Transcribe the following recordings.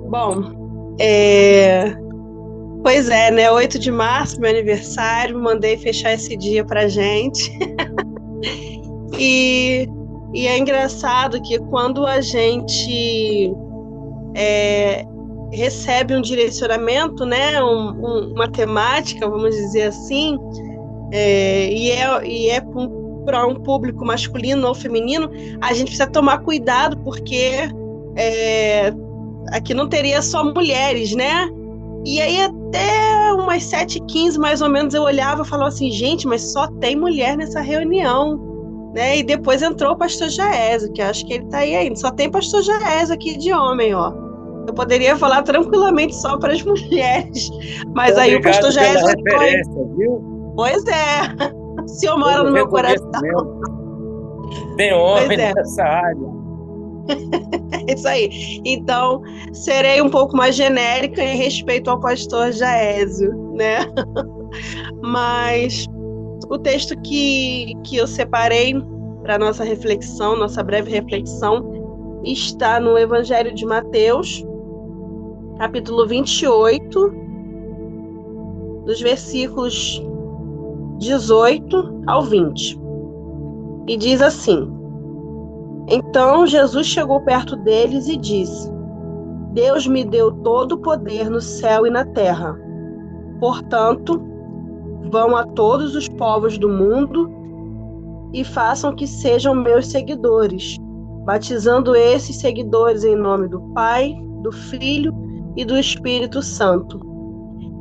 Bom, pois é, né? 8 de março, meu aniversário, mandei fechar esse dia pra gente. E, e é engraçado que quando a gente recebe um direcionamento, né? Uma temática, vamos dizer assim, e é para um público masculino ou feminino, a gente precisa tomar cuidado, porque aqui não teria só mulheres, né? E aí até umas 7h15, mais ou menos, eu olhava e falava assim, gente, mas só tem mulher nessa reunião, né? E depois entrou o pastor Jaésio, que acho que ele tá aí ainda. Só tem pastor Jaésio aqui de homem, ó. Eu poderia falar tranquilamente só para as mulheres, mas aí o pastor Obrigado pela Jaésio entrou aí. referência, viu? Pois é, o senhor mora Pelo no meu coração. reconhecimento. Tem Pois homem é, nessa área. é isso aí. Então, serei um pouco mais genérica em respeito ao pastor Jaésio, né? Mas o texto que eu separei para nossa reflexão, nossa breve reflexão, está no Evangelho de Mateus, capítulo 28, dos versículos 18 ao 20. E diz assim: Então Jesus chegou perto deles e disse: Deus me deu todo o poder no céu e na terra. Portanto, vão a todos os povos do mundo e façam que sejam meus seguidores, batizando esses seguidores em nome do Pai, do Filho e do Espírito Santo,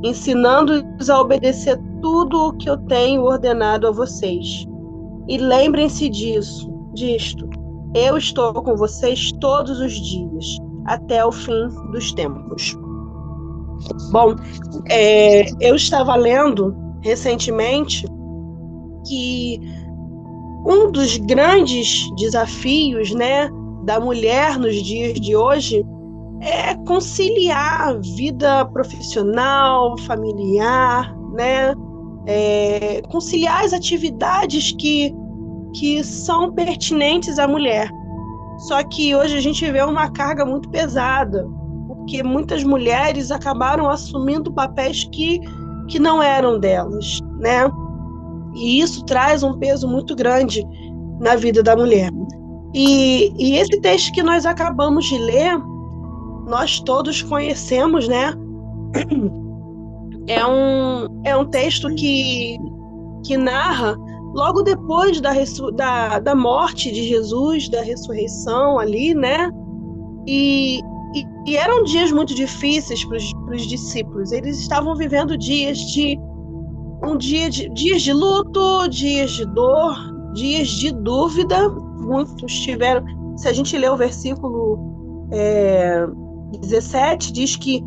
ensinando-os a obedecer tudo o que eu tenho ordenado a vocês. E lembrem-se disto. Eu estou com vocês todos os dias, até o fim dos tempos. Bom, eu estava lendo recentemente que um dos grandes desafios, né, da mulher nos dias de hoje é conciliar a vida profissional, familiar, né? Conciliar as atividades que são pertinentes à mulher. Só que hoje a gente vê uma carga muito pesada, porque muitas mulheres acabaram assumindo papéis que não eram delas, né? E isso traz um peso muito grande na vida da mulher. E esse texto que nós acabamos de ler, nós todos conhecemos, né? É um texto que narra logo depois da morte de Jesus, da ressurreição ali, né? E eram dias muito difíceis para os discípulos. Eles estavam vivendo dias de luto, dias de dor, dias de dúvida. Muitos tiveram. Se a gente ler o versículo 17, diz que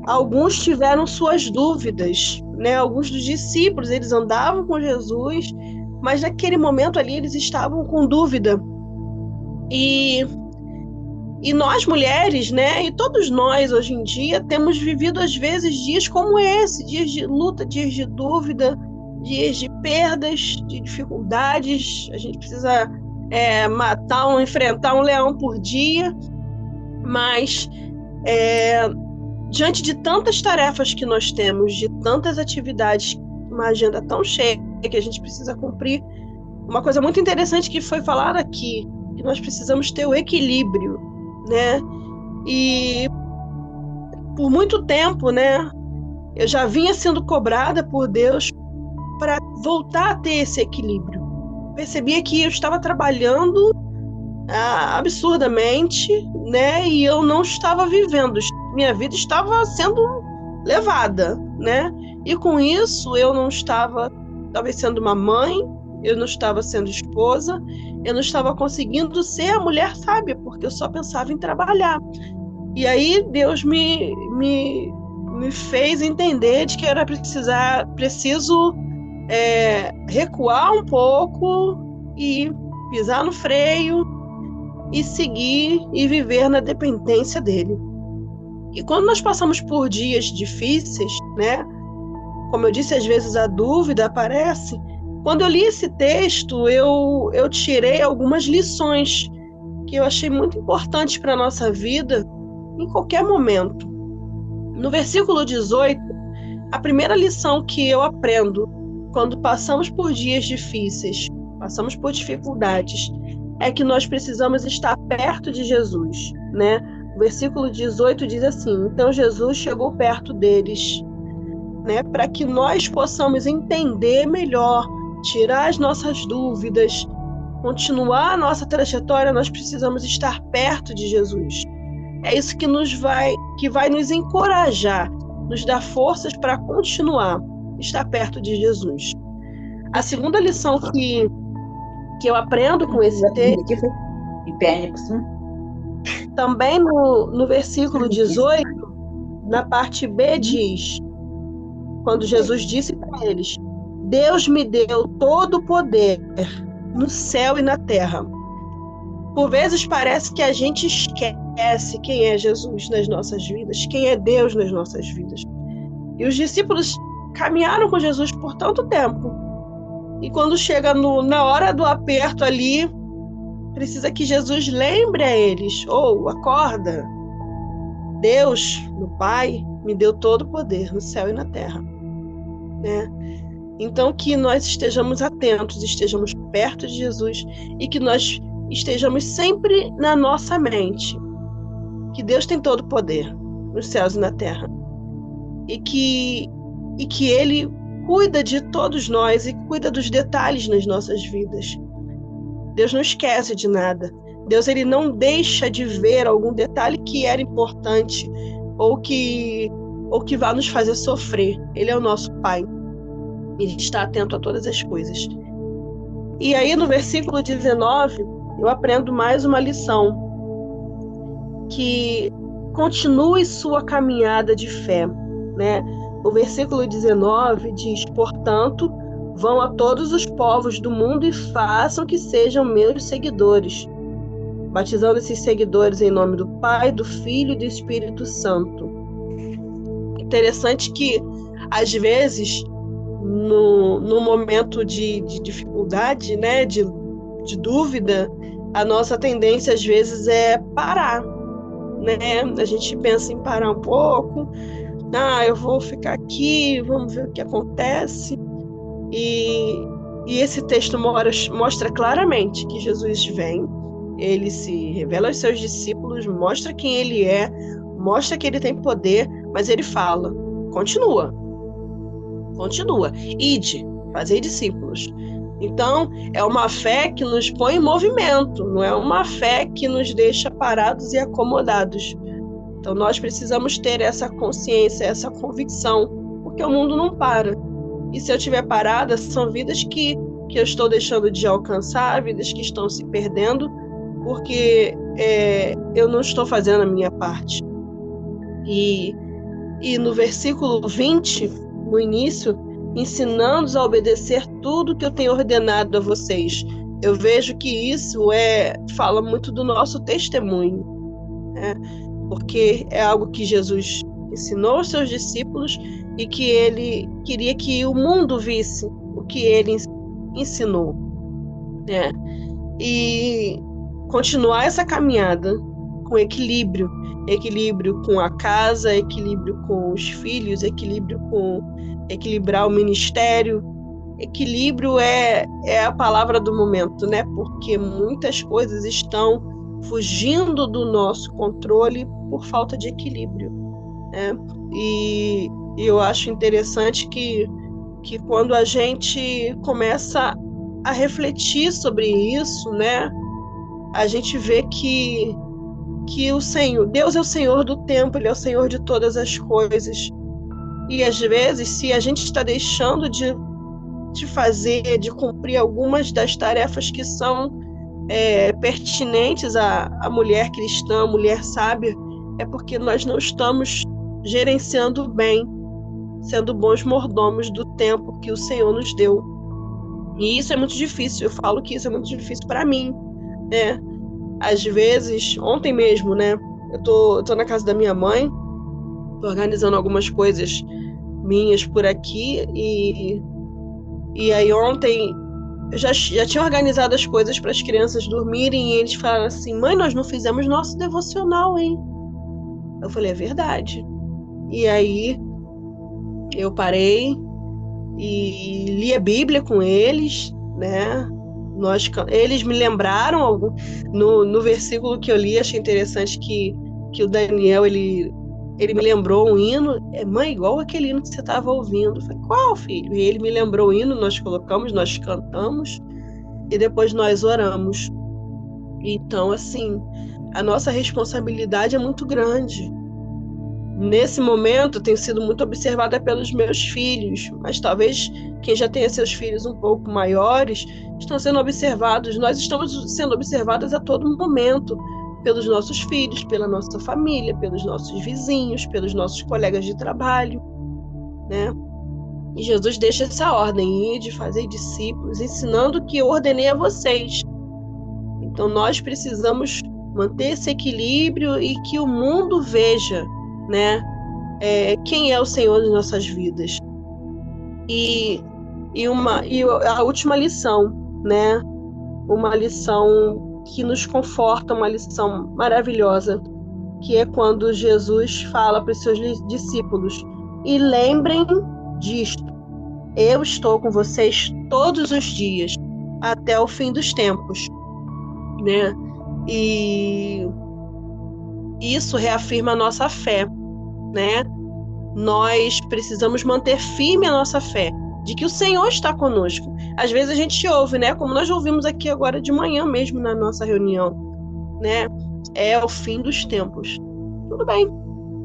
alguns tiveram suas dúvidas, né? Alguns dos discípulos, eles andavam com Jesus, mas naquele momento ali eles estavam com dúvida. E nós mulheres, né? E todos nós hoje em dia temos vivido às vezes dias como esse, dias de luta, dias de dúvida, dias de perdas, de dificuldades. A gente precisa enfrentar um leão por dia, mas diante de tantas tarefas que nós temos, de tantas atividades, uma agenda tão cheia que a gente precisa cumprir, uma coisa muito interessante que foi falada aqui, que nós precisamos ter o equilíbrio, né? E por muito tempo, né, eu já vinha sendo cobrada por Deus para voltar a ter esse equilíbrio. Percebia que eu estava trabalhando absurdamente, né, e eu não estava vivendo. Minha vida estava sendo levada, né? E com isso eu não estava talvez sendo uma mãe, eu não estava sendo esposa, eu não estava conseguindo ser a mulher sábia, porque eu só pensava em trabalhar. E aí Deus me fez entender de que era preciso recuar um pouco e pisar no freio e seguir e viver na dependência dele. E quando nós passamos por dias difíceis, né? Como eu disse, às vezes a dúvida aparece. Quando eu li esse texto, eu tirei algumas lições que eu achei muito importantes para a nossa vida em qualquer momento. No versículo 18, a primeira lição que eu aprendo quando passamos por dias difíceis, passamos por dificuldades, é que nós precisamos estar perto de Jesus, né? O versículo 18 diz assim: então Jesus chegou perto deles, né, para que nós possamos entender melhor, tirar as nossas dúvidas, continuar a nossa trajetória. Nós precisamos estar perto de Jesus. É isso que vai nos encorajar, nos dar forças para continuar, estar perto de Jesus. A segunda lição que eu aprendo com esse texto, também no versículo 18, na parte B diz, quando Jesus disse para eles: Deus me deu todo o poder no céu e na terra. Por vezes parece que a gente esquece quem é Jesus nas nossas vidas, quem é Deus nas nossas vidas. E os discípulos caminharam com Jesus por tanto tempo. E quando chega na hora do aperto ali, precisa que Jesus lembre a eles: acorda, Deus, no Pai, me deu todo o poder no céu e na terra, né? Então, que nós estejamos atentos, estejamos perto de Jesus e que nós estejamos sempre na nossa mente que Deus tem todo o poder nos céus e na terra e que Ele cuida de todos nós e cuida dos detalhes nas nossas vidas. Deus não esquece de nada. Deus, ele não deixa de ver algum detalhe que era importante ou que vai nos fazer sofrer. Ele é o nosso Pai. Ele está atento a todas as coisas. E aí, no versículo 19, eu aprendo mais uma lição. Que continue sua caminhada de fé, né? O versículo 19 diz: portanto, vão a todos os povos do mundo e façam que sejam meus seguidores, batizando esses seguidores em nome do Pai, do Filho e do Espírito Santo. Interessante que, às vezes, no momento de dificuldade, né, de dúvida, a nossa tendência, às vezes, é parar, né? A gente pensa em parar um pouco. Eu vou ficar aqui, vamos ver o que acontece. E esse texto mostra claramente que Jesus vem, ele se revela aos seus discípulos, mostra quem ele é, mostra que ele tem poder, mas ele fala: continua, ide, fazei discípulos. Então, é uma fé que nos põe em movimento, não é uma fé que nos deixa parados e acomodados. Então, nós precisamos ter essa consciência, essa convicção, porque o mundo não para. E se eu estiver parada, são vidas que eu estou deixando de alcançar, vidas que estão se perdendo, porque eu não estou fazendo a minha parte. E no versículo 20, no início, ensinando-os a obedecer tudo que eu tenho ordenado a vocês. Eu vejo que isso fala muito do nosso testemunho, né? Porque é algo que Jesus ensinou aos seus discípulos e que ele queria que o mundo visse o que ele ensinou, né? E continuar essa caminhada com equilíbrio com a casa, equilíbrio com os filhos, equilibrar o ministério. Equilíbrio é a palavra do momento, né? Porque muitas coisas estão fugindo do nosso controle por falta de equilíbrio, né? E eu acho interessante que quando a gente começa a refletir sobre isso, né, a gente vê que o Senhor, Deus é o Senhor do tempo, Ele é o Senhor de todas as coisas. E às vezes, se a gente está deixando de cumprir algumas das tarefas que são pertinentes à mulher cristã, à mulher sábia, é porque nós não estamos gerenciando bem, sendo bons mordomos do tempo que o Senhor nos deu. E isso é muito difícil. Eu falo que isso é muito difícil para mim, né? Às vezes, ontem mesmo, né? Eu tô na casa da minha mãe, tô organizando algumas coisas minhas por aqui e aí ontem eu já tinha organizado as coisas para as crianças dormirem e eles falaram assim: mãe, nós não fizemos nosso devocional, hein? Eu falei, é verdade. E aí eu parei e li a Bíblia com eles, né? Eles me lembraram no versículo que eu li, achei interessante que o Daniel ele me lembrou um hino, mãe, igual aquele hino que você estava ouvindo. Eu falei, qual, filho? E ele me lembrou o hino, nós colocamos, nós cantamos e depois nós oramos. Então, assim, a nossa responsabilidade é muito grande. Nesse momento, tenho sido muito observada pelos meus filhos, mas talvez quem já tenha seus filhos um pouco maiores estão sendo observados. Nós estamos sendo observadas a todo momento pelos nossos filhos, pela nossa família, pelos nossos vizinhos, pelos nossos colegas de trabalho, né? E Jesus deixa essa ordem, ir de fazer discípulos, ensinando o que eu ordenei a vocês. Então nós precisamos manter esse equilíbrio e que o mundo veja, né, quem é o Senhor das nossas vidas. E a última lição, né, uma lição que nos conforta, uma lição maravilhosa, que é quando Jesus fala para os seus discípulos, e lembrem disto, eu estou com vocês todos os dias, até o fim dos tempos, né? E isso reafirma a nossa fé, né? Nós precisamos manter firme a nossa fé, de que o Senhor está conosco. Às vezes a gente ouve, né? Como nós ouvimos aqui agora de manhã mesmo na nossa reunião, né? É o fim dos tempos. Tudo bem,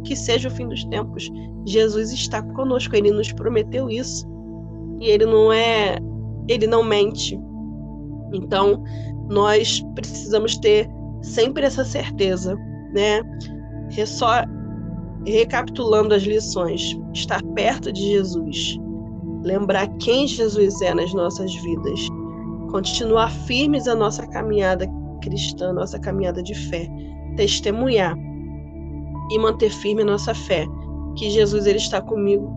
que seja o fim dos tempos. Jesus está conosco, Ele nos prometeu isso. E Ele não mente. Então, nós precisamos ter sempre essa certeza, né? Só recapitulando as lições, estar perto de Jesus, lembrar quem Jesus é nas nossas vidas, continuar firmes a nossa caminhada cristã, nossa caminhada de fé, testemunhar e manter firme a nossa fé, que Jesus ele está comigo,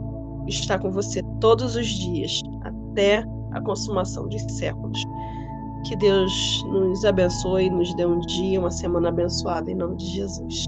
está com você todos os dias, até a consumação dos séculos. Que Deus nos abençoe e nos dê um dia, uma semana abençoada, em nome de Jesus.